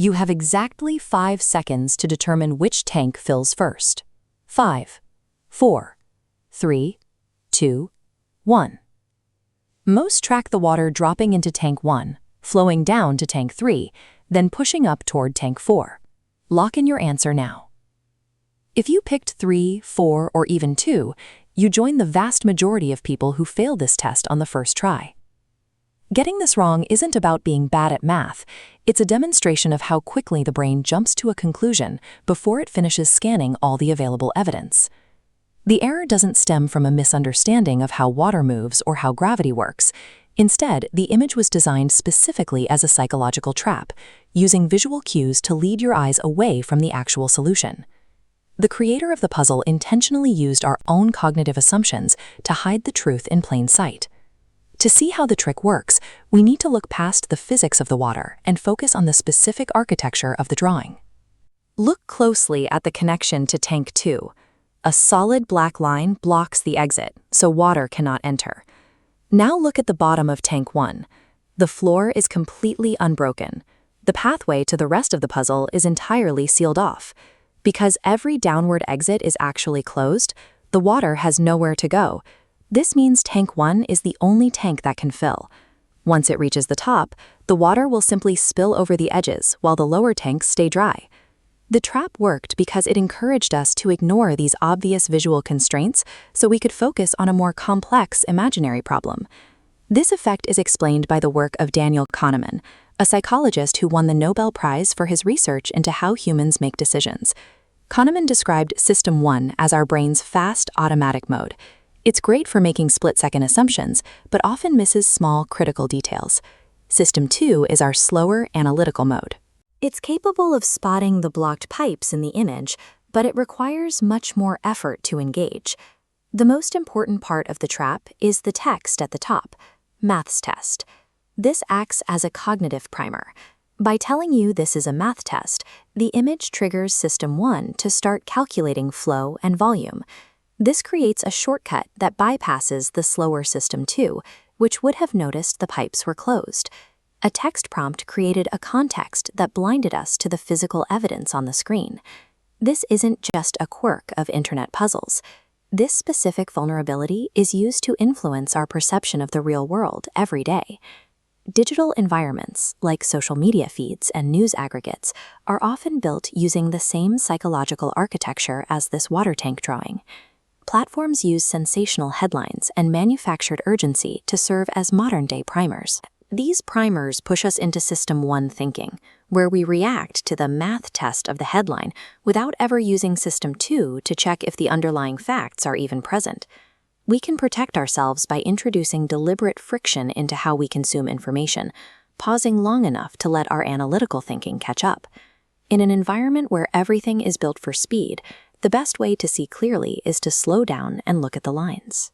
You have exactly 5 seconds to determine which tank fills first. 5, 4, 3, 2, 1. Most track the water dropping into tank 1, flowing down to tank 3, then pushing up toward tank 4. Lock in your answer now. If you picked 3, 4, or even 2, you join the vast majority of people who failed this test on the first try. Getting this wrong isn't about being bad at math, it's a demonstration of how quickly the brain jumps to a conclusion before it finishes scanning all the available evidence. The error doesn't stem from a misunderstanding of how water moves or how gravity works. Instead, the image was designed specifically as a psychological trap, using visual cues to lead your eyes away from the actual solution. The creator of the puzzle intentionally used our own cognitive assumptions to hide the truth in plain sight. To see how the trick works, we need to look past the physics of the water and focus on the specific architecture of the drawing. Look closely at the connection to tank 2. A solid black line blocks the exit, so water cannot enter. Now look at the bottom of tank 1. The floor is completely unbroken. The pathway to the rest of the puzzle is entirely sealed off. Because every downward exit is actually closed, the water has nowhere to go. This means tank 1 is the only tank that can fill. Once it reaches the top, the water will simply spill over the edges while the lower tanks stay dry. The trap worked because it encouraged us to ignore these obvious visual constraints so we could focus on a more complex imaginary problem. This effect is explained by the work of Daniel Kahneman, a psychologist who won the Nobel Prize for his research into how humans make decisions. Kahneman described System 1 as our brain's fast automatic mode. It's great for making split-second assumptions, but often misses small, critical details. System 2 is our slower, analytical mode. It's capable of spotting the blocked pipes in the image, but it requires much more effort to engage. The most important part of the trap is the text at the top, Maths Test. This acts as a cognitive primer. By telling you this is a math test, the image triggers System 1 to start calculating flow and volume. This creates a shortcut that bypasses the slower System 2, which would have noticed the pipes were closed. A text prompt created a context that blinded us to the physical evidence on the screen. This isn't just a quirk of internet puzzles. This specific vulnerability is used to influence our perception of the real world every day. Digital environments, like social media feeds and news aggregates, are often built using the same psychological architecture as this water tank drawing. Platforms use sensational headlines and manufactured urgency to serve as modern-day primers. These primers push us into System 1 thinking, where we react to the math test of the headline without ever using System 2 to check if the underlying facts are even present. We can protect ourselves by introducing deliberate friction into how we consume information, pausing long enough to let our analytical thinking catch up. In an environment where everything is built for speed, the best way to see clearly is to slow down and look at the lines.